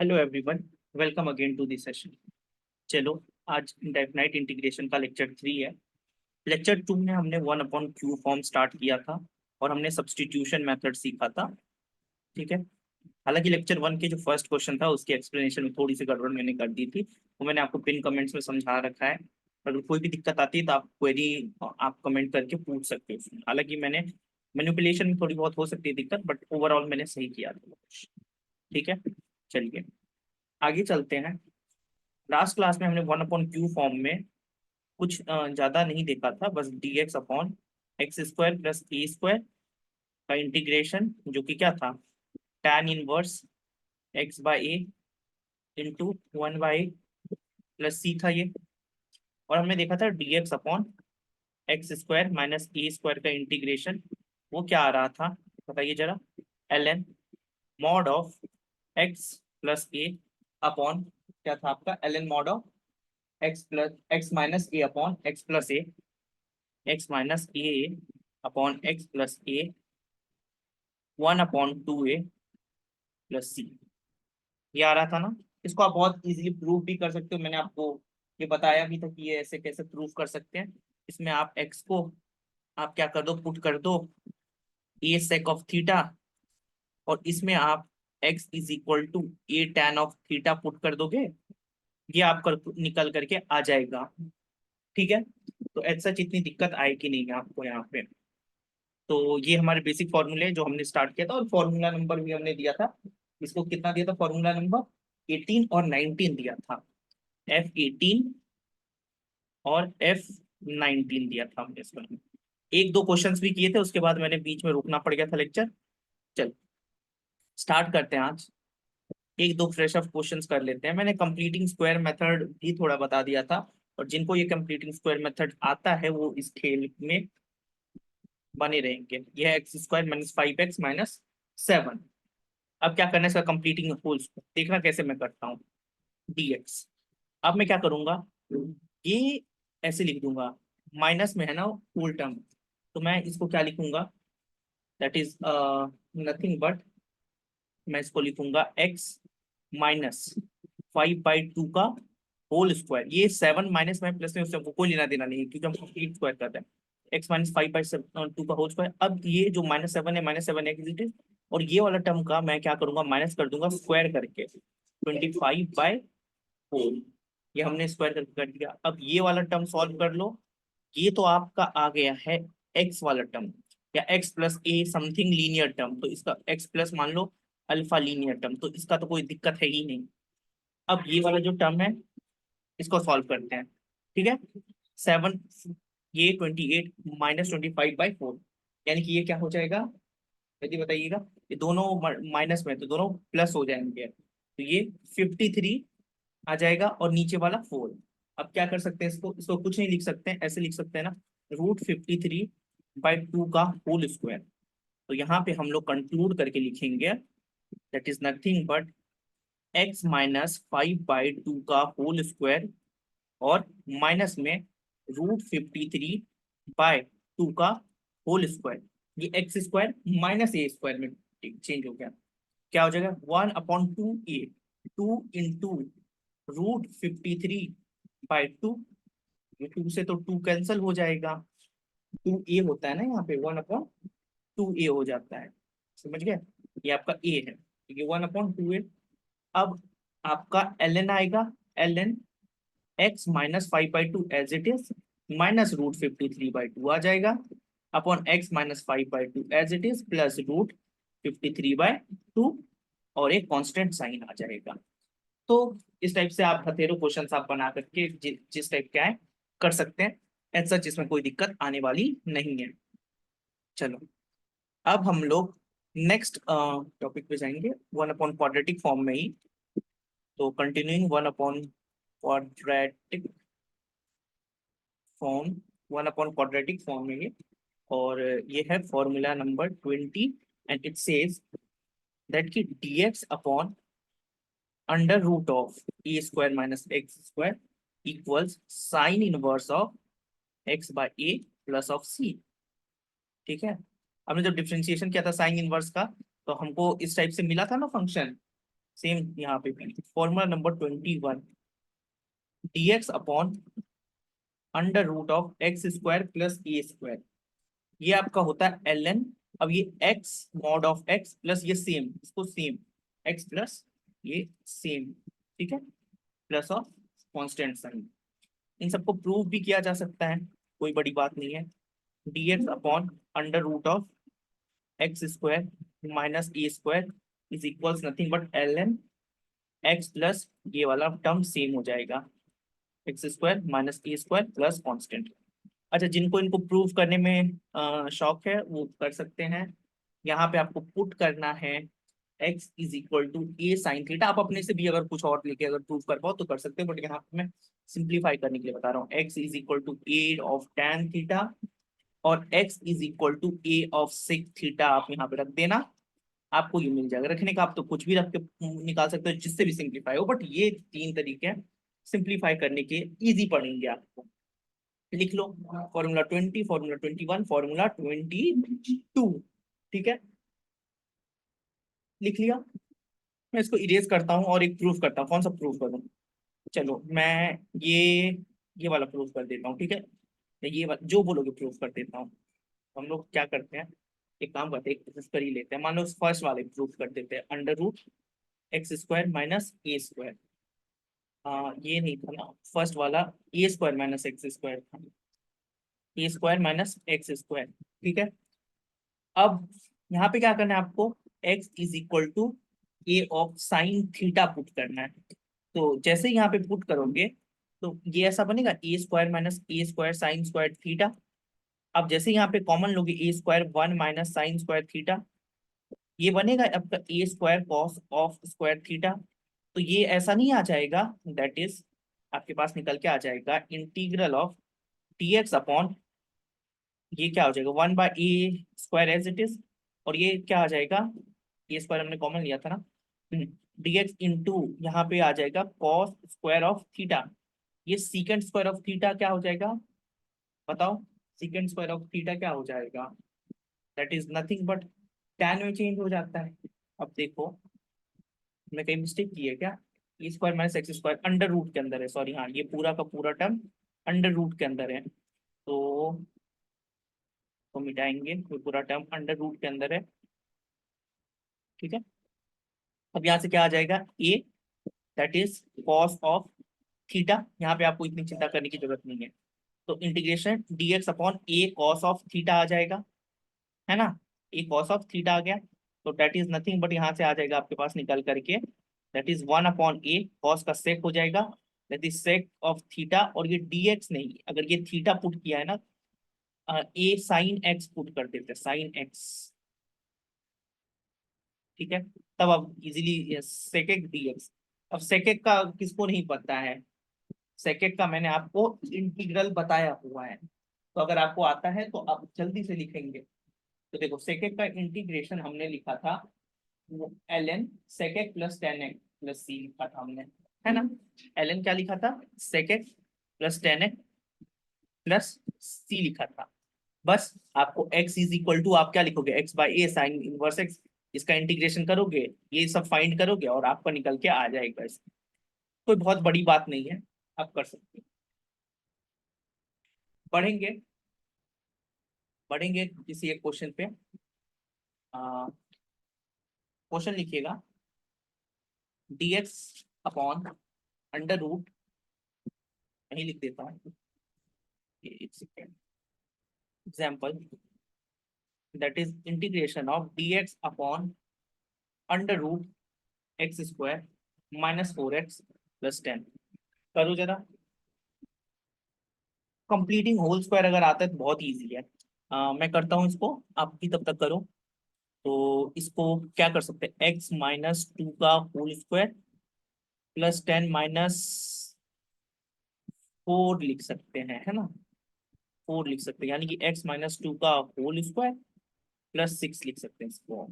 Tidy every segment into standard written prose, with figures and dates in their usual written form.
Hello everyone, welcome again to this session. चलो, आज indefinite integration का लेक्चर 3 है। लेक्चर 2 में हमने 1/q फॉर्म स्टार्ट किया था और हमने सब्स्टिट्यूशन मेथड सीखा था। ठीक है। हालांकि लेक्चर 1 के जो फर्स्ट क्वेश्चन था उसकी एक्सप्लेनेशन में थोड़ी सी गड़बड़ मैंने कर दी थी, वो मैंने आपको पिन कमेंट्स में समझा रखा है। अगर कोई भी दिक्कत आती है तो आप क्वेरी आप कमेंट करके पूछ सकते हो उसमें। हालांकि मैंने मैनिपुलेशन में थोड़ी बहुत हो सकती है दिक्कत, बट ओवरऑल मैंने सही किया था। ठीक है, चलिए आगे चलते हैं। लास्ट क्लास में हमने 1/q फॉर्म में कुछ ज्यादा नहीं देखा था, बस dx/x² + a² का इंटीग्रेशन, जो कि क्या था, tan inverse x/a into 1/a plus c था ये। और हमने देखा था dx/x² - a² का इंटीग्रेशन, वो क्या आ रहा था, बताइए जरा। ln mod of x plus a upon, क्या था आपका, ln mod of x - a upon x plus a, x - a upon x plus a 1/2a plus c, ये आ रहा था ना। इसको आप बहुत इजीली प्रूव भी कर सकते हो, मैंने आपको ये बताया भी था कि ये ऐसे कैसे प्रूव कर सकते हैं। इसमें आप x को आप क्या कर दो, पुट कर दो a sec ऑफ थीटा, और इसमें आप x = a tan of theta put कर दोगे, ये आपका निकल करके आ जाएगा। ठीक है, तो ऐसा इतनी दिक्कत आएगी नहीं आपको यहाँ पे। तो ये हमारे बेसिक फॉर्मूले जो हमने स्टार्ट किया था, और फॉर्मूला नंबर भी हमने दिया था। इसको कितना दिया था, फॉर्मूला नंबर 18 और 19 दिया था। F18 और F19 दिया था हमने इसमें। एक दो क्वेश्चंस भी किए थे, उसके बाद मैंने बीच में रोकना पड़ गया था लेक्चर। चल स्टार्ट करते हैं आज। एक दो फ्रेश ऑफ क्वेश्चंस कर लेते हैं। मैंने कंप्लीटिंग स्क्वायर मेथड भी थोड़ा बता दिया था, और जिनको ये कंप्लीटिंग स्क्वायर मेथड आता है वो इस खेल में बने रहेंगे। यह x² - 5x - 7। अब क्या करना है, इसका कंप्लीटिंग होल्स देखना कैसे मैं करता हूँ। dx, अब मैं क्या करूंगा, ये ऐसे लिख दूंगा, माइनस में है ना होल टर्म, तो मैं इसको क्या लिखूंगा, दैट इज नथिंग बट, मैं इसको लिखूंगा x - 5/2 का होल स्क्वायर। ये 7 माइनस में प्लस में, उससे हमको कोई लेना देना नहीं है क्योंकि हम कंप्लीट स्क्वायर करते हैं। x - 5/2 का होल स्क्वायर। अब ये जो -7 है, -7 और ये वाला टर्म का मैं क्या करूंगा, माइनस कर दूंगा स्क्वायर करके 25/4। ये हमने स्क्वायर करके कर दिया। अब ये वाला टर्म सॉल्व कर लो। ये तो आपका आ गया है x वाला टर्म, या x+a समथिंग लीनियर टर्म, तो इसका x प्लस मान लो अल्फा लीनियर टर्म, तो इसका तो कोई दिक्कत है ही नहीं। अब ये वाला जो टर्म है, इसको सॉल्व करते हैं। ठीक है, 7, ये 28 -25/4, यानी कि ये क्या हो जाएगा, यदि बताइएगा, ये दोनों माइनस में तो दोनों प्लस हो जाएंगे, तो ये 53 आ जाएगा, और नीचे वाला 4। अब क्या कर सकते हैं, इसको कुछ नहीं लिख सकते हैं, ऐसे लिख सकते हैं ना, √53/2 का होल स्क्वायर। तो यहाँ पे हम लोग कंक्लूड करके लिखेंगे, that is nothing but x - 5/2 का होल स्क्वायर, और माइनस में √53/2 का होल स्क्वायर। ये x² - a² में चेंज हो गया, क्या हो जाएगा, 1/2a, 2 इंटू √53/2। ये 2 से तो 2 कैंसिल हो जाएगा, 2a होता है ना यहाँ पे, 1/2a हो जाता है। समझ गए, ये आपका a है, ये 1/2a। अब आपका ln आएगा, ln x - 5/2 as it is, -√53/2 आ जाएगा, upon x - 5/2 as it is, plus √53/2, और एक कांस्टेंट साइन आ जाएगा। तो इस टाइप से आप हथेरो क्वेश्चन आप बना करके जिस टाइप का है कर सकते हैं। ऐसा जिसमें कोई दिक्कत आने वाली नहीं है। चलो, अब हम लोग नेक्स्ट टॉपिक पे जाएंगे, 1/क्वाड्रेटिक फॉर्म में ही। तो कंटिन्यूइंग 1/क्वाड्रेटिक फॉर्म, 1/क्वाड्रेटिक फॉर्म में ये, और ये है formula number 20, and it says that कि dx upon √(a²-x² equals sine inverse of x/a plus of c। ठीक है, हमने जब डिफरेंशिएशन किया था साइन इनवर्स का, तो हमको इस टाइप से मिला था ना फंक्शन, सेम यहाँ पे भी formula number 21, dx upon under root of x square plus a square, ये आपका होता है ln। अब ये x mod of x plus ये सेम, इसको सेम x प्लस ये सेम, ठीक है, प्लस ऑफ कांस्टेंट साइन। इन सबको प्रूव भी किया जा सकता है, कोई बड़ी बात नहीं है। dx upon under root of x square minus a square is equals nothing but ln x plus ये वाला टर्म सेम हो जाएगा, x square minus a square plus constant. अच्छा, जिनको इनको प्रूव करने में शौक है वो कर सकते हैं। यहाँ पे आपको पुट करना है x is equal to a sine theta. आप अपने से भी अगर कुछ और लेके अगर प्रूव कर पाओ तो कर सकते हो, बट यहाँ पे मैं सिंप्लीफाई करने के लिए बता रहा हूँ। x is equal to a of tan theta और x is equal to a of sec theta आप यहाँ पे रख देना, आपको ये मिल जाएगा। रखने का आप तो कुछ भी रख के निकाल सकते हो जिससे भी सिंप्लीफाई हो, बट ये तीन तरीके हैं सिंप्लीफाई करने के, इजी पड़ेंगे आपको। लिख लो फॉर्मूला 20, फॉर्मूला 21, फॉर्मूला 22, ठीक है, लिख लिया। मैं इसको इरेज करता हूँ और एक प्रूफ करता हूँ। कौन सा प्रूफ करूँ? चलो मैं ये वाला प्रूफ कर देता हूँ, ठीक है, ये वाला जो बोलोगे प्रूफ कर देता हूँ। हम लोग क्या करते हैं, एक काम करते हैं, एक प्रूफ कर ही लेते हैं। मान लो फर्स्ट वाले प्रूफ कर देते हैं, under root x square minus a square. ये नहीं था ना फर्स्ट वाला, a square minus x square था, a square minus x square, ठीक है। अब यहाँ पे क्या करना है आपको, x is equal to a of sine theta put करना है। तो जैसे ही यहाँ पे पुट करोगे तो ये ऐसा बनेगा, a square minus a square sine square theta. अब जैसे यहाँ पे कॉमन लोगे, a square 1 minus sine square theta, ये बनेगा आपका a square cos of square theta. तो ये ऐसा नहीं आ जाएगा, दैट इज आपके पास निकल के आ जाएगा इंटीग्रल ऑफ dx अपॉन ये क्या हो जाएगा 1 by a square as it is, और ये क्या आ जाएगा, ए स्क्वायर हमने कॉमन लिया था ना, dx इंटू यहाँ पे आ जाएगा कॉस स्क्वायर ऑफ थीटा। ये सीकेंड स्क्वायर ऑफ थीटा क्या हो जाएगा, बताओ, सीकेंड स्क्वायर ऑफ थीटा क्या हो जाएगा, that is nothing but tan में चेंज हो जाता है। अब देखो हमने कहीं मिस्टेक की है क्या, a square minus x square under root के अंदर है, सॉरी हाँ, ये पूरा का पूरा टर्म अंडर रूट के अंदर है, तो मिटाएंगे, ये पूरा टर्म अंडर रूट के अंदर है, ठीक है। अब यहाँ से क्या आ जाएगा, a that is cos of theta, यहाँ पे आपको इतनी चिंता करने की जरूरत नहीं है। तो integration dx upon a cos of theta आ जाएगा, है ना, ए कॉस ऑफ थीटा आ गया। तो दैट इज नथिंग बट यहाँ से आ जाएगा आपके पास निकल करके, that is 1 upon a cos का सेक हो जाएगा, that is sake of theta, और ये dx नहीं, अगर ये थीटा पुट किया है ना, ए साइन एक्स पुट कर देते, साइन एक्स, ठीक है। तब अब इजीली सेकेक dx। अब सेकेक का किसको नहीं पता है, सेकेक का मैंने आपको इंटीग्रल बताया हुआ है, तो अगर आपको आता है तो आप जल्दी से लिखेंगे। तो देखो सेकेक का इंटीग्रेशन हमने लिखा था वो ln sec plus tan x plus c लिखा था हमने, है ना। ln क्या लिखा था, sec plus tan x plus c लिखा था। बस आपको x इज इक्वल टू आप क्या लिखोगे, x by A sine inverse x, इसका इंटीग्रेशन करोगे, ये सब फाइंड करोगे और आपका निकल के आ जाएगा। इस कोई बहुत बड़ी बात नहीं है, आप कर सकते हो। पढ़ेंगे पढ़ेंगे किसी एक क्वेश्चन पे। क्वेश्चन लिखिएगा, dx अपॉन अंडर रूट, यही लिख देता हूँ, एक second, example that is integration of dx upon under root x square minus 4x plus 10। करो जरा, कंप्लीटिंग होल स्क्वायर अगर आता है तो बहुत इजी है। मैं करता हूँ इसको, आप भी तब तक करो। तो इसको क्या कर सकते हैं, एक्स माइनस टू का होल स्क्वायर प्लस 10 माइनस 4 लिख सकते हैं, है ना, 4 लिख सकते हैं, यानी कि एक्स माइनस टू का होल स्क्वायर प्लस 6 लिख सकते हैं इसको।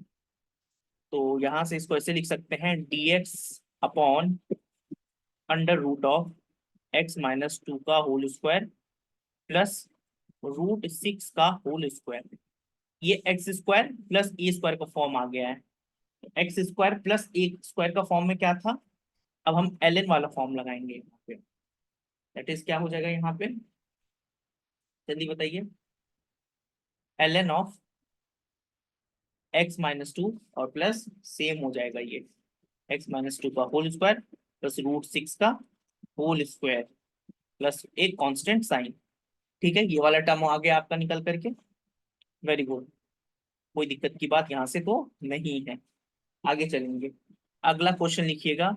तो यहाँ से इसको ऐसे लिख सकते हैं, dx upon under root of x minus two का होल स्क्वायर प्लस रूट 6 का होल स्क्वायर। ये x square plus a square का फॉर्म आ गया है, एक्स स्क्वायर प्लस एक स्क्वायर का फॉर्म में क्या था, अब हम ln वाला फॉर्म लगाएंगे यहाँ पे। दैट इज क्या हो जाएगा यहाँ पे, जल्दी बताइए। ln ऑफ x-2 और प्लस सेम हो जाएगा ये x-2 का होल स्क्वायर प्लस √6 का होल स्क्वायर प्लस एक कांस्टेंट साइन। ठीक है, ये वाला टर्म आ गया आपका निकल करके। वेरी गुड, कोई दिक्कत की बात यहाँ से तो नहीं है। आगे चलेंगे, अगला क्वेश्चन लिखिएगा।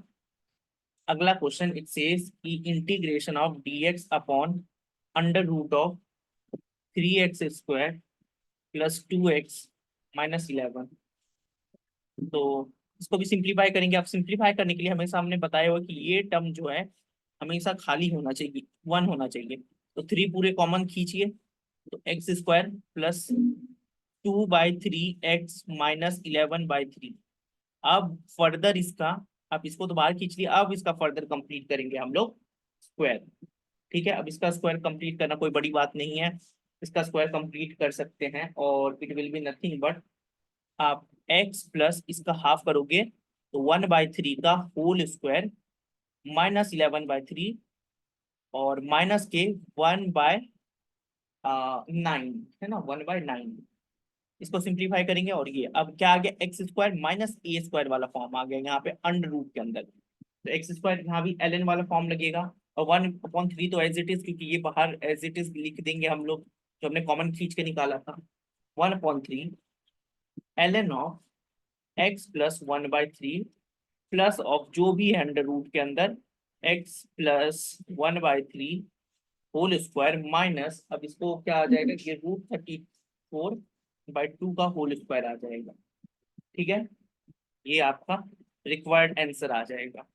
अगला क्वेश्चन इट सेज कि integration of dx upon √of 3x² plus 2x-11। तो इसको भी सिंप्लीफाई करेंगे। आप सिंप्लीफाई करने के लिए हमेशा हमने बताया हुआ कि ये टर्म जो है हमेशा खाली होना चाहिए, 1 होना चाहिए। तो 3 पूरे कॉमन खींचिए, तो x² प्लस 2/3x-11/3। अब फर्दर इसका, आप इसको तो बाहर खींच लिया, अब इसका फर्दर कंप्लीट करेंगे हम लोग स्क्वायर। ठीक है, अब इसका स्क्वायर कंप्लीट करना कोई बड़ी बात नहीं है, इसका स्क्वायर कंप्लीट कर सकते हैं और it will be nothing but, आप x प्लस इसका हाफ करोगे तो 1/3 का होल स्क्वायर -11/3 और माइनस के 1/9 है ना, 1/9। इसको सिंप्लीफाई करेंगे और ये अब क्या आ गया, x² माइनस a² वाला फॉर्म आ गया यहाँ पे अंडर रूट के अंदर। तो x² यहाँ भी ln वाला फॉर्म लगेगा और 1/3 तो एज इट इज, क्योंकि ये बाहर एज इट इज लिख देंगे हम लोग, जो हमने कॉमन खींच के निकाला था। 1/3 ln of x plus 1/3 plus of जो भी है अंडर रूट के अंदर x plus 1/3 whole square minus, अब इसको क्या आ जाएगा, ये √34/2 का होल स्क्वायर आ जाएगा। ठीक है, ये आपका रिक्वायर्ड आंसर आ जाएगा।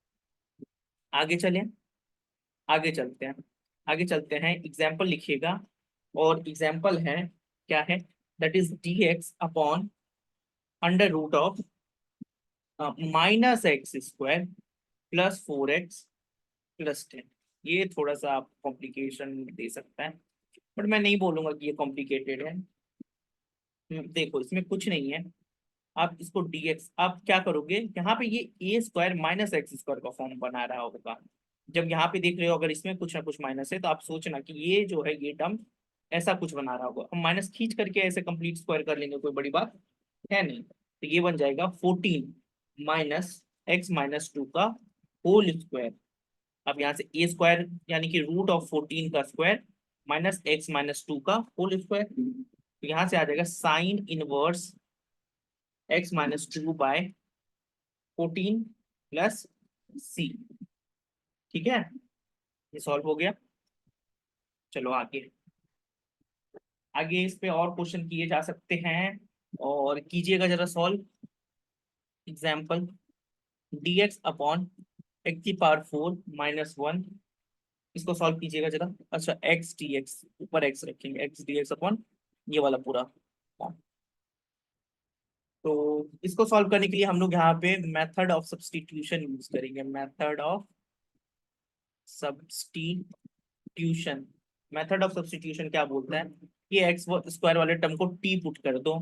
आगे चलें, आगे चलते हैं, आगे चलते हैं, एग्जाम्पल लिखिएगा। और एग्जाम्पल है क्या है, that is dx upon √of -x² plus 4x+10। ये थोड़ा सा आप कॉम्प्लिकेशन दे सकता है, बट मैं नहीं बोलूंगा कि ये कॉम्प्लिकेटेड है। देखो इसमें कुछ नहीं है, आप इसको dx, आप क्या करोगे, यहाँ पे ये a² माइनस x² का फॉर्म बना रहा होगा। जब यहाँ पे देख रहे हो अगर इसमें कुछ ना कुछ माइनस है, तो आप सोचना कि ये जो है ये टर्म ऐसा कुछ बना रहा होगा। हम माइनस खींच करके ऐसे कंप्लीट स्क्वायर कर लेंगे, कोई बड़ी बात है नहीं। तो ये बन जाएगा 14 माइनस x-2 का होल स्क्वायर। अब यहाँ से a² यानी कि √14 का स्क्वायर माइनस x-2 का होल स्क्वायर, तो यहाँ से आ जाएगा sine inverse x-2/14 plus c। ठीक है, ये सॉल्व हो गया। चलो आगे, आगे इस पे और क्वेश्चन किए जा सकते हैं, और कीजिएगा जरा solve. Example, dx upon x⁴ -1, इसको सॉल्व कीजिएगा जरा। अच्छा, x dx, ऊपर x रखेंगे, x dx अपॉन ये वाला पूरा फॉर्म। तो इसको सॉल्व करने के लिए हम लोग यहाँ पे मेथड ऑफ सब्स्टिट्यूशन यूज करेंगे। Method of substitution, method of substitution क्या बोलता है, ये x² वाले टर्म को t पुट कर दो,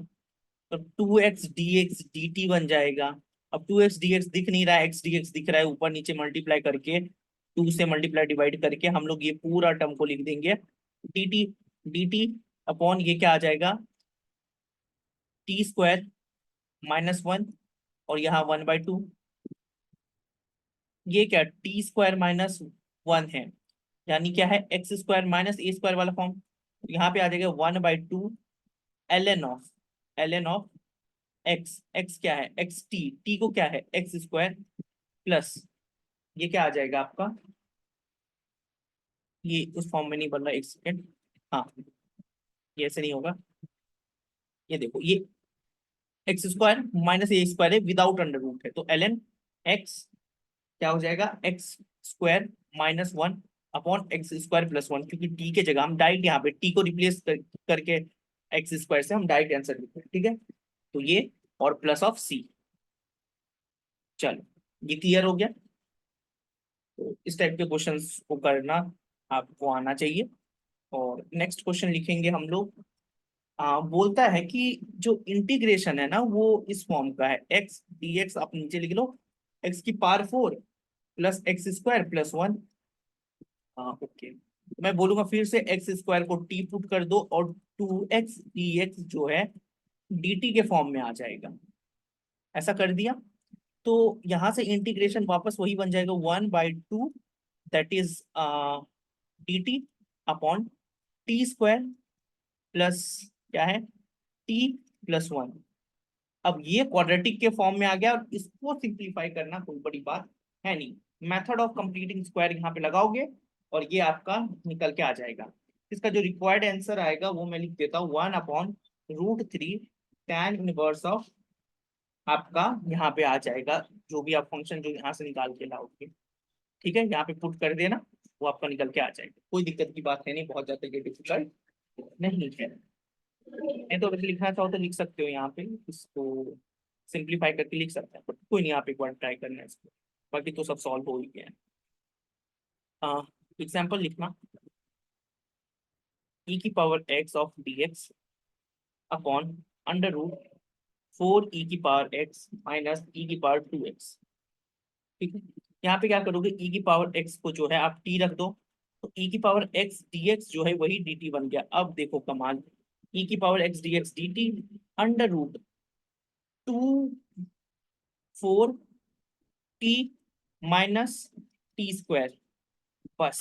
तो 2x dx dt बन जाएगा। अब 2x dx दिख नहीं रहा है, x dx दिख रहा है, ऊपर नीचे मल्टीप्लाई करके 2 से मल्टीप्लाई डिवाइड करके हम लोग ये पूरा टर्म को लिख देंगे dt। dt अपॉन ये क्या आ जाएगा, t² -1 और यहाँ 1/2। ये क्या t² -1 है, यानी क्या है, x² माइनस a² वाला फॉर्म। यहाँ पे आ जाएगा 1/2 ln ऑफ x। x क्या है, x t को क्या है x² प्लस ये क्या आ जाएगा आपका, ये उस फॉर्म में नहीं बन रहा, एक सेकेंड। हाँ, ये ऐसे नहीं होगा, ये देखो, ये x² माइनस a² है, विदाउट अंडर रूट है, तो ln x क्या हो जाएगा, x² -1 अपॉन x² प्लस 1, क्योंकि t के जगह हम डायरेक्ट यहाँ पे t को रिप्लेस करके x² से हम डायरेक्ट आंसर लिखते हैं। ठीक है, तो ये और प्लस ऑफ c। चलो, ये क्लियर हो गया। तो इस टाइप के क्वेश्चंस को करना आपको आना चाहिए। और नेक्स्ट क्वेश्चन लिखेंगे हम लोग, बोलता है कि जो इंटीग्रेशन है ना वो इस फॉर्म का है, एक्स डी एक्स, आप नीचे लिख लो, एक्स की power 4 plus x square plus 1। हाँ ओके, मैं बोलूंगा फिर से, एक्स स्क्वायर को टी पुट कर दो और 2x dx जो है dt के फॉर्म में आ जाएगा। ऐसा कर दिया तो यहां से इंटीग्रेशन वापस वही बन जाएगा, 1/2 that is dt upon T square plus क्या है, टी प्लस 1। अब ये क्वाड्रेटिक के फॉर्म में आ गया और इसको सिंप्लीफाई करना कोई बड़ी बात है नहीं। मेथड ऑफ कंप्लीटिंग स्क्वायर यहाँ पे लगाओगे और ये आपका निकल के आ जाएगा। इसका जो रिक्वायर्ड आंसर आएगा वो मैं लिख देता हूँ, 1/√3 tan इनवर्स ऑफ आपका यहाँ पे आ जाएगा, जो भी आप फंक्शन जो यहाँ से निकाल के लाओगे, ठीक है, यहाँ पे पुट कर देना, वो आपका निकल के आ जाएगा। कोई दिक्कत की बात है नहीं, बहुत ज्यादा ये डिफिकल्ट नहीं है। नहीं तो अगर लिखना चाहो तो लिख सकते हो, यहाँ पे इसको सिंप्लीफाई करके लिख सकते हैं, बट कोई नहीं, आप एक बार ट्राई करना है इसको, बाकी तो सब सॉल्व हो ही गया है। एग्जाम्पल लिखना, e की power x of dx upon √4 e की पावर x माइनस e की पावर 2x। ठीक है, यहाँ पे क्या करोगे, e की पावर x को जो है आप t रख दो, तो e की पावर x dx जो है वही dt बन गया। अब देखो कमाल, e की power x dx dt √2 4 t minus T square, बस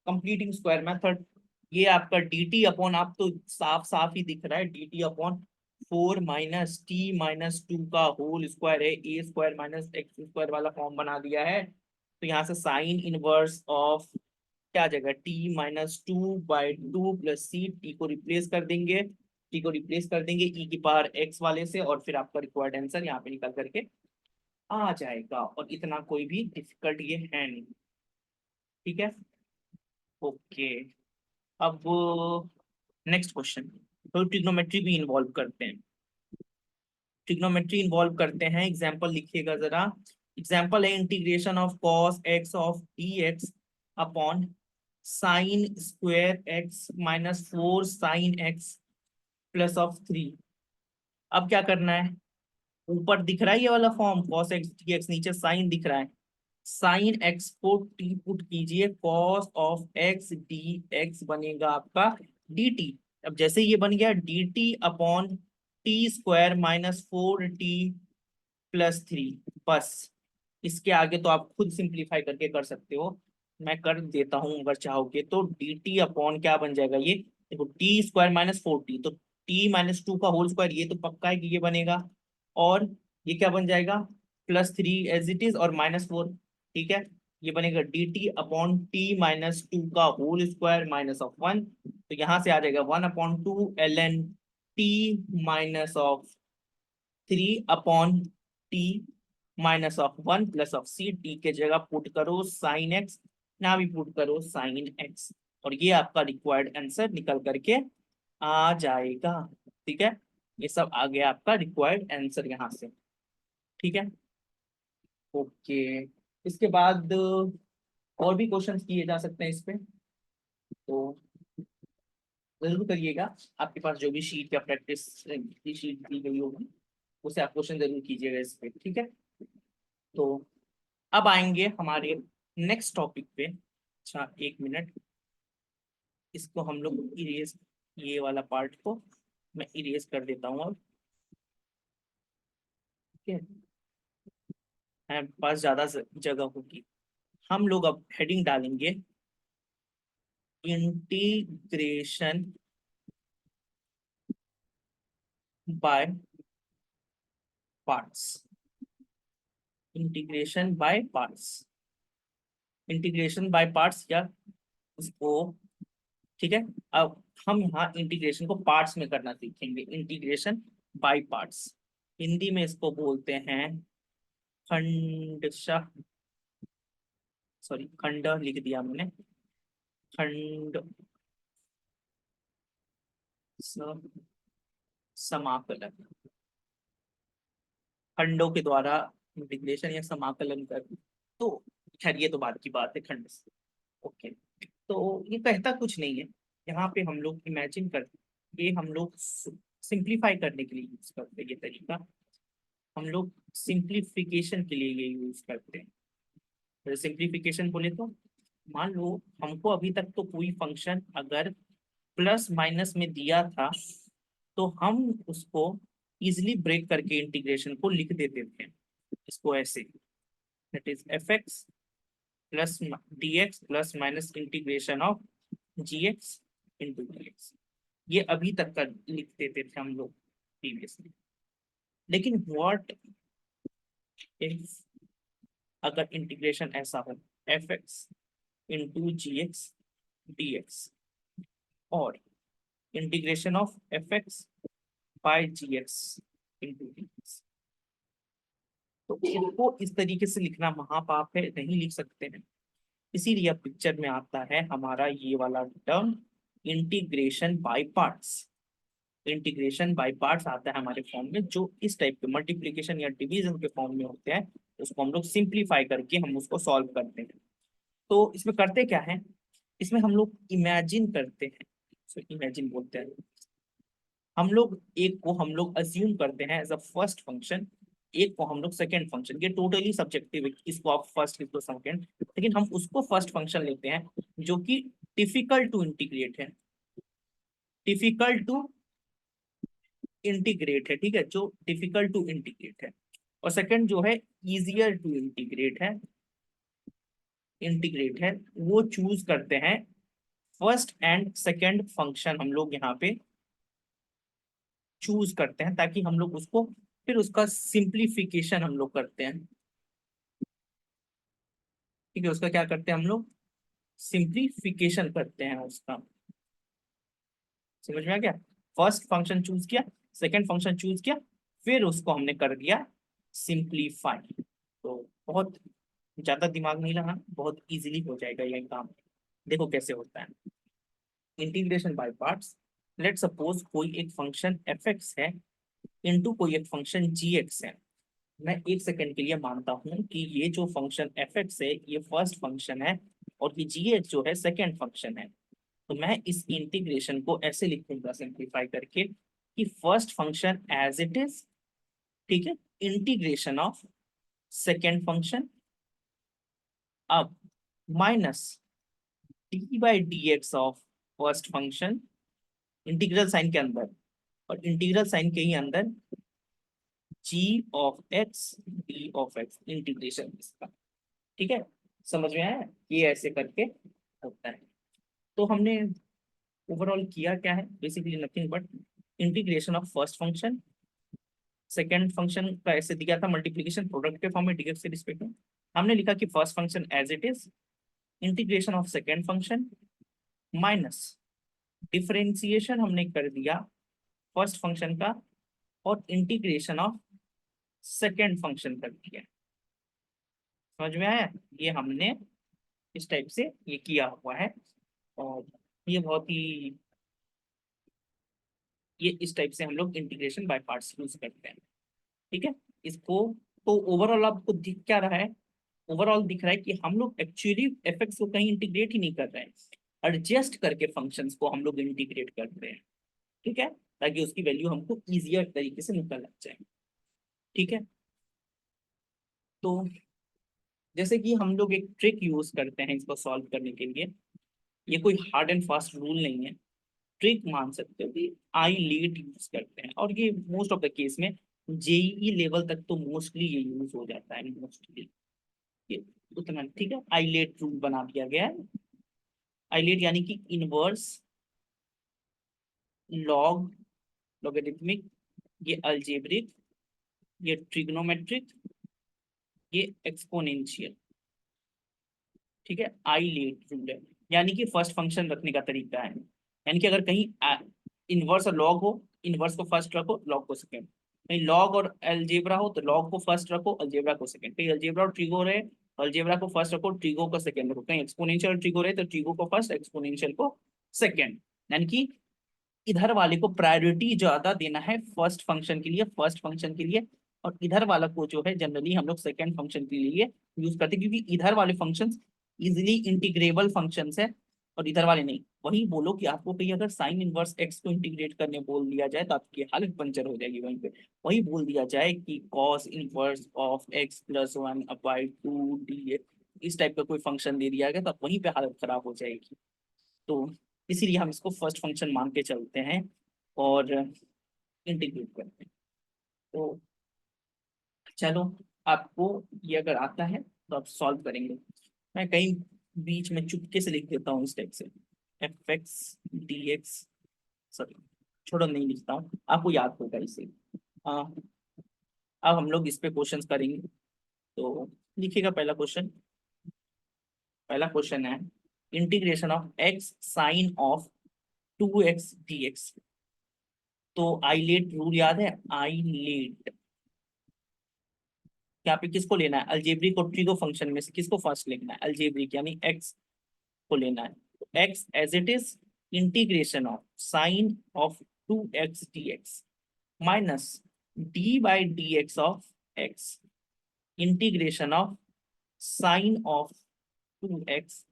कंप्लीटिंग स्क्वायर मेथड। ये आपका dt अपॉन, आप तो साफ साफ ही दिख रहा है, dt अपॉन 4 - t - 2 का होल स्क्वायर है, ए स्क्वायर माइनस एक्स स्क्वायर वाला फॉर्म बना दिया है। तो यहाँ से साइन इनवर्स ऑफ क्या आ जाएगा, t - 2/2 प्लस सी, टी को रिप्लेस कर देंगे, टी को रिप्लेस कर देंगे ई की पावर एक्स वाले से, और फिर आपका रिक्वायर्ड आंसर यहाँ पे निकल करके आ जाएगा। और इतना कोई भी डिफिकल्ट ये है नहीं, ठीक है। ओके, अब नेक्स्ट क्वेश्चन, तो ट्रिग्नोमेट्री भी इन्वॉल्व करते हैं, ट्रिग्नोमेट्री इन्वॉल्व करते हैं। एग्जांपल लिखिएगा जरा, एग्जांपल है integration of cos x of D x upon sine square x minus 4 sin x plus of 3। अब क्या करना है, ऊपर दिख रहा है ये वाला फॉर्म cos x dx, नीचे साइन दिख रहा है, साइन एक्स को टी पुट कीजिए, cos of x d x बनेगा आपका डी टी। अब जैसे ये बन गया D T upon T square minus 4 t plus 3, बस इसके आगे तो आप खुद सिंप्लीफाई करके कर सकते हो, मैं कर देता हूं अगर चाहोगे तो। डी टी अपॉन क्या बन जाएगा, ये देखो टी स्क्वायर माइनस 4 t, तो t - 2 का होल स्क्वायर, ये तो पक्का है कि ये बनेगा, और ये क्या बन जाएगा, +3 एज इट इज और -4, ठीक है। ये बनेगा डी टी अपॉन t - 2 का होल स्क्वायर -1, तो यहाँ से आ जाएगा 1/2 ln t - 3 अपॉन t plus of C, T के जगह पुट करो साइन एक्स, ना भी पुट करो साइन एक्स, और ये आपका रिक्वायर्ड आंसर निकल करके आ जाएगा, ठीक है। ये सब आ गया आपका रिक्वायर्ड आंसर यहाँ से, ठीक है। ओके, इसके बाद और भी क्वेश्चंस किए जा सकते हैं इस पे, तो जरूर करिएगा। आपके पास जो भी शीट या प्रैक्टिस की शीट दी गई होगी उसे आप क्वेश्चन जरूर कीजिएगा इस पे, ठीक है। तो अब आएंगे हमारे नेक्स्ट टॉपिक पे। अच्छा एक मिनट, इसको हम लोग इरेज, ये वाला पार्ट को मैं इरेज कर देता हूँ अब, ठीक है, मेरे पास ज्यादा जगह होगी। हम लोग अब हेडिंग डालेंगे integration by parts, integration by parts, integration by parts या उसको, ठीक है। अब हम यहाँ इंटीग्रेशन को पार्ट्स में करना सीखेंगे, इंटीग्रेशन बाय पार्ट्स, हिंदी में इसको बोलते हैं खंडशः, सॉरी खंड लिख दिया मैंने, खंड समाकलन, खंडों के द्वारा इंटीग्रेशन या समाकलन कर, तो खैर ये तो बात की बात है, खंड से। ओके, तो ये कहता कुछ नहीं है, यहाँ पे हम लोग इमेजिन करते ये हम लोग सिंप्लीफाई करने के लिए यूज करते हैं ये तरीका, हम लोग सिंप्लीफिकेशन के लिए ये यूज करते हैं। तो सिंप्लीफिकेशन बोले तो मान लो हमको अभी तक तो कोई फंक्शन अगर प्लस माइनस में दिया था तो हम उसको इजिली ब्रेक करके इंटीग्रेशन को लिख देते थे इसको ऐसे, that is f x plus d x plus minus integration of g x into d x. ये अभी तक का लिख देते थे हम लोग प्रीवियसली। लेकिन व्हाट इफ अगर इंटीग्रेशन ऐसा हो f x into g x d x और integration of f x by g x into d x, तो इसको इस तरीके से लिखना महापाप है, नहीं लिख सकते हैं। इसीलिए अब पिक्चर में आता है हमारा ये वाला term integration by parts. Integration by parts आता है हमारे फॉर्म में, जो इस टाइप के मल्टीप्लिकेशन या डिवीजन के फॉर्म में होते हैं, उसको हम लोग सिंप्लीफाई करके हम उसको सॉल्व करते हैं। तो इसमें करते क्या है, इसमें हम लोग इमेजिन करते हैं, सो इमेजिन बोलते हैं हम लोग, एक को हम लोग अज्यूम करते हैं एज अ फर्स्ट फंक्शन, एक को हम लोग सेकंड फंक्शन। ये टोटली सब्जेक्टिव है, इसको आप फर्स्ट किसको सेकंड, लेकिन हम उसको फर्स्ट फंक्शन लेते हैं जो कि डिफिकल्ट टू इंटीग्रेट है, डिफिकल्ट टू इंटीग्रेट है, ठीक है, जो डिफिकल्ट टू इंटीग्रेट है। और सेकंड जो है इजियर टू इंटीग्रेट है, वो चूज करते हैं। फर्स्ट एंड सेकंड फंक्शन हम लोग यहाँ पे चूज करते हैं ताकि हम लोग उसको फिर उसका सिंप्लीफिकेशन हम लोग करते हैं, ठीक है, उसका क्या करते हैं हम लोग सिंप्लीफिकेशन करते हैं उसका। समझ में आ गया, फर्स्ट फंक्शन चूज किया, सेकंड फंक्शन चूज किया, फिर उसको हमने कर दिया सिंप्लीफाई। तो बहुत ज्यादा दिमाग नहीं लगाना, बहुत इजीली हो जाएगा ये काम। देखो कैसे होता है integration by parts. Let suppose कोई एक फंक्शन एफ एक्स है इनटू कोई एक फंक्शन जी एक्स है। मैं एक सेकंड के लिए मानता हूं कि ये जो फंक्शन एफ एक्स है ये फर्स्ट फंक्शन है और ये जी एक्स जो है सेकंड फंक्शन है। तो मैं इस इंटीग्रेशन को ऐसे लिखूंगा सिंप्लीफाई करके कि first function as it is, ठीक है, इंटीग्रेशन ऑफ सेकंड फंक्शन अब minus d by d x of first function, integral sign के अंदर और इंटीग्रल साइन के ही अंदर g of x d of x integration इसका, ठीक है, समझ में आया, ये ऐसे करके होता है। तो हमने ओवरऑल किया क्या है, basically nothing but integration of first function, second function का ऐसे दिया था मल्टीप्लीकेशन प्रोडक्ट के फॉर्म में डीएक्स के रिस्पेक्ट में। हमने लिखा कि first function as it is, integration of second function minus differentiation हमने कर दिया फर्स्ट फंक्शन का और इंटीग्रेशन ऑफ सेकेंड फंक्शन कर दिया। समझ में आया, ये हमने इस टाइप से ये किया हुआ है और ये बहुत ही, ये इस टाइप से हम लोग इंटीग्रेशन बाय पार्ट्स यूज करते हैं, ठीक है। इसको तो ओवरऑल आपको दिख क्या रहा है, ओवरऑल दिख रहा है कि हम लोग एक्चुअली एफएक्स को कहीं इंटीग्रेट ही नहीं कर रहे हैं, एडजस्ट करके फंक्शंस को हम लोग इंटीग्रेट कर रहे हैं, ठीक है, ताकि उसकी वैल्यू हमको इजियर तरीके से निकल लग जाए, ठीक है। तो जैसे कि हम लोग एक ट्रिक यूज करते हैं इसको सॉल्व करने के लिए, ये कोई हार्ड एंड फास्ट रूल नहीं है, ट्रिक मान सकते हो कि आई लीड यूज करते हैं और ये मोस्ट ऑफ द केस में जेईई लेवल तक तो मोस्टली ये यूज हो जाता है, मोस्टली ये उतना, ठीक है। आई लेट रूल बना दिया गया है, आई लेट यानी कि इनवर्स, लॉग, लॉगरिथमिक, ये अलजेब्रिक, ये ट्रिग्नोमेट्रिक, ये एक्सपोनेंशियल, ठीक है, आई लेट रूल है। यानी कि फर्स्ट फंक्शन रखने का तरीका है, यानी कि अगर कहीं इनवर्स और लॉग हो, इनवर्स को फर्स्ट रखो लॉग को सेकंड, कहीं लॉग और अलजेब्रा हो तो लॉग को फर्स्ट रखो अलजेब्रा को सेकंड, कहीं अलजेब्रा और ट्रिगो रहे अलजेब्रा को फर्स्ट रखो ट्रिगो को सेकंड रखो, कहीं एक्सपोनेंशियल और ट्रिगो रहे तो ट्रिगो को फर्स्ट एक्सपोनेंशियल को सेकंड। यानी कि इधर वाले को प्रायोरिटी ज्यादा देना है फर्स्ट फंक्शन के लिए, फर्स्ट फंक्शन के लिए, और इधर वाला को जो है जनरली हम लोग सेकंड फंक्शन के लिए यूज करते हैं, क्योंकि इधर वाले फंक्शंस इजिली इंटीग्रेबल फंक्शंस है और इधर वाले नहीं। वही बोलो कि आपको कहीं अगर साइन इनवर्स एक्स को इंटीग्रेट करने बोल दिया जाए तो आपकी हालत पंचर हो जाएगी वहीं पे। वही बोल दिया जाए कि cos inverse of x plus one अपाई टू डी, इस टाइप का कोई फंक्शन दे दिया गया तो आप वहीं पे हालत खराब हो जाएगी। तो इसीलिए हम इसको फर्स्ट फंक्शन मान के चलते हैं और इंटीग्रेट करते हैं। तो चलो, आपको ये अगर आता है तो आप सॉल्व करेंगे। मैं कहीं बीच में चुपके से लिख देता हूँ इस टाइप से, F x d x, sorry छोड़ो नहीं लिखता हूँ, आपको याद होगा इसे। आ, अब हम लोग इस पे क्वेश्चंस करेंगे। तो लिखिएगा पहला क्वेश्चन। पहला क्वेश्चन है integration of x sine of two x d x. तो आइलेट रूल याद है, आइलेट। यहाँ पे किसको लेना है, अलजेब्रिक और ट्रिगो फंक्शन में से किसको फर्स्ट लेना है, अलजेब्रिक यानी एक्स को लेना है। तो x as it is integration of sine of two x d x minus d by d x of x integration of sine of two x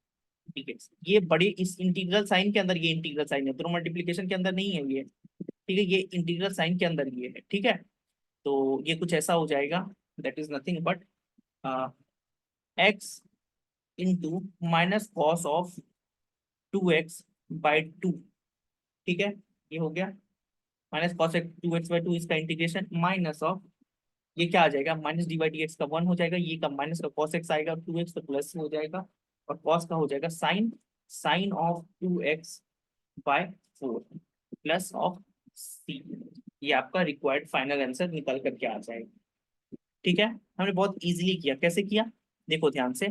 d x. ये बड़े इस इंटीग्रल साइन के अंदर, ये इंटीग्रल साइन है, दोनों multiplication के अंदर नहीं है ये, ठीक है, ये इंटीग्रल साइन के अंदर ये है, ठीक है। तो ये कुछ ऐसा हो जाएगा, that is nothing but x into minus cos of two x by two, ठीक है, ये हो गया minus cos two x by two, इसका इंटीग्रेशन माइनस ऑफ, ये क्या आ जाएगा, minus d by d x का वन हो जाएगा, ये का माइनस का कॉस एक्स आएगा, टू एक्स तो प्लस हो जाएगा, और कॉस का हो जाएगा sine, sine of two x by four plus of सी। ये आपका रिक्वायर्ड फाइनल आंसर निकल करके आ जाएगा, ठीक है। हमने बहुत इजीली किया, कैसे किया देखो ध्यान से।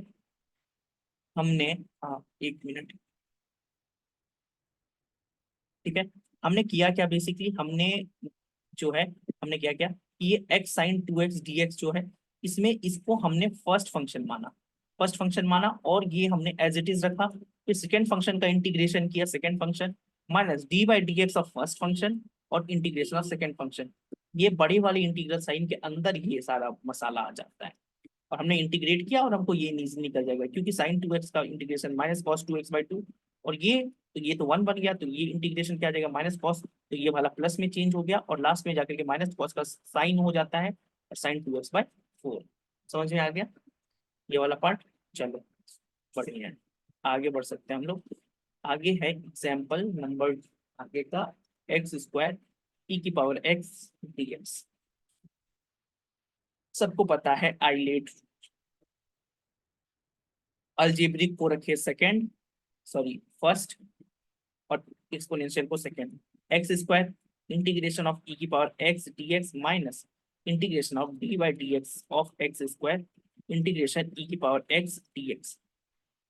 हमने एक मिनट, ठीक है, हमने किया क्या बेसिकली, हमने जो है, हमने क्या किया कि ये x sign to x d x जो है, इसमें इसको हमने फर्स्ट फंक्शन माना, फर्स्ट फंक्शन माना, और ये हमने एज इट इज रखा। फिर सेकेंड फंक्शन का इंटीग्रेशन किया, second function minus d by d x of first function और इंटीग्रेशन ऑफ सेकेंड फंक्शन। ये बड़े वाले इंटीग्रल साइन के अंदर ये सारा मसाला आ जाता है, और हमने इंटीग्रेट किया और हमको ये निकल जाएगा, क्योंकि साइन टू एक्स का integration minus cos two x by to, और ये तो ये तो वन बन गया, तो ये इंटीग्रेशन क्या आ जाएगा माइनस कॉस, तो ये वाला प्लस में चेंज हो गया, और लास्ट में जाकर के माइनस कॉस का साइन हो जाता है, और sign to x by four. समझ में आ गया ये वाला पार्ट। चलो बढ़िया है, आगे बढ़ सकते हैं हम लोग। आगे है एग्जाम्पल नंबर, आगे का एक्स स्क्वायर ई की पावर एक्स डी एक्स। सबको पता है आइलेट, अलजेब्रिक को रखे सेकंड, सॉरी फर्स्ट, और एक्सपोनेंशियल को second. X square integration of e की power x d x minus integration of d by d x of x square integration e की power x d x.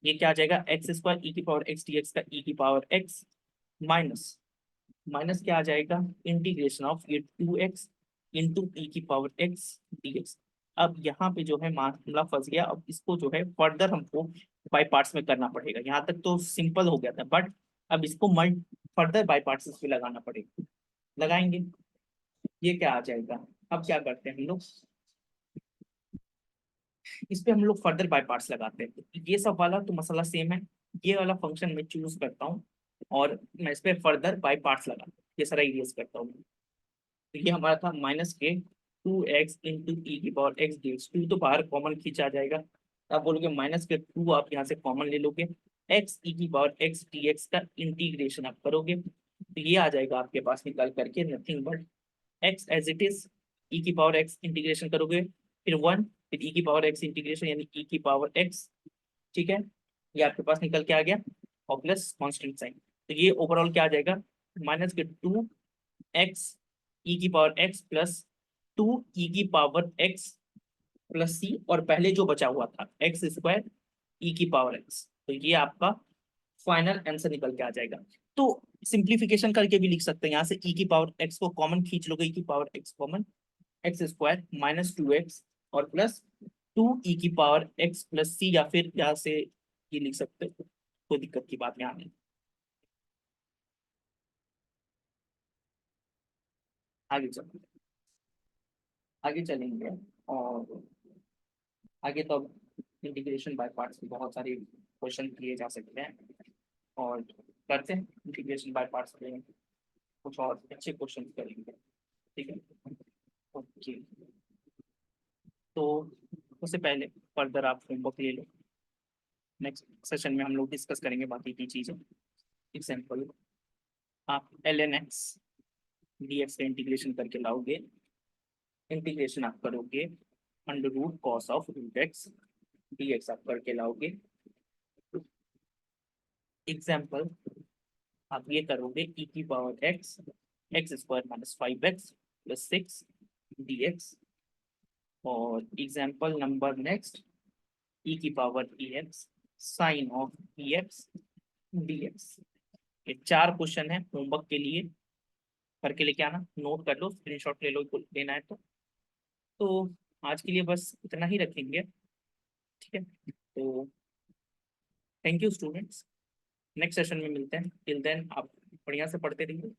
ये क्या आ जाएगा, एक्स स्क्वायर ई की power x d x का ई की power x minus, minus क्या आ जाएगा इंटीग्रेशन ऑफ ये टू एक्स इंटू ई की पावर एक्स डी एक्स। अब यहाँ पे जो है मामला फंस गया, अब इसको जो है फर्दर हमको बाई पार्ट्स में करना पड़ेगा। यहाँ तक तो सिंपल हो गया था, बट अब इसको मल्ट फर्दर बाई पार्ट्स पे लगाना पड़ेगा। लगाएंगे, ये क्या आ जाएगा, अब क्या करते हैं हम लोग, इस पे हम लोग फर्दर बाय पार्ट्स लगाते हैं। तो ये सब वाला तो मसाला सेम है, ये वाला फंक्शन मैं चूज करता हूँ और मैं इस पे फर्दर बाय पार्ट्स लगाता हूँ, ये सारा इरेज करता हूँ। तो ये हमारा था माइनस के टू एक्स इंटू ई की power x d x, two तो बाहर कॉमन खींचा जाएगा, आप बोलोगे माइनस के टू, आप यहाँ से कॉमन ले लोगे, एक्स ई की पावर एक्स डी एक्स का इंटीग्रेशन आप करोगे, तो ये आ जाएगा आपके पास निकल करके nothing but x as it is, e की पावर एक्स इंटीग्रेशन करोगे, फिर वन, फिर ई की पावर एक्स इंटीग्रेशन यानी ई की पावर एक्स, ठीक है, ये आपके पास निकल के आ गया, और प्लस कॉन्स्टेंट साइन। तो ये ओवरऑल क्या आ जाएगा, माइनस के टू एक्स ई की पावर एक्स प्लस टू ई की पावर एक्स प्लस सी, और पहले जो बचा हुआ था एक्स स्क्वायर ई की पावर एक्स, तो ये आपका फाइनल आंसर निकल के आ जाएगा। तो सिंप्लीफिकेशन करके भी लिख सकते हैं, यहाँ से ई की पावर एक्स को कॉमन खींच लोगे, ई की power x common, x square minus two x और प्लस टू ई की पावर एक्स प्लस सी, या फिर यहाँ से ये लिख सकते हो, कोई दिक्कत की बात यहाँ नहीं। आगे चलो, आगे चलेंगे, और आगे तो अब इंटीग्रेशन बाय पार्ट्स में बहुत सारे क्वेश्चन किए जा सकते हैं। और करते हैं इंटीग्रेशन बाय पार्ट्स करेंगे, कुछ और अच्छे क्वेश्चन करेंगे, ठीक है। ओके, तो उससे पहले फर्दर आप होमवर्क ले लो, नेक्स्ट सेशन में हम लोग डिस्कस करेंगे बाकी की चीज़ें। एग्जाम्पल, आप ln x dx का इंटीग्रेशन करके लाओगे, इंटीग्रेशन आप करोगे under root cos of root x dx आप करके लाओगे। एग्जाम्पल, आप ये करोगे e की power x x square minus 5x plus 6 dx। और एग्जाम्पल नंबर नेक्स्ट, e की power ex sine of ex dx। ये 4 क्वेश्चन है होमवर्क के लिए, करके लेके आना, नोट कर लो, स्क्रीनशॉट ले लो, लेना है तो आज के लिए बस इतना ही रखेंगे, ठीक है। तो thank you students, next session में मिलते हैं, टिल देन आप बढ़िया से पढ़ते रहिए।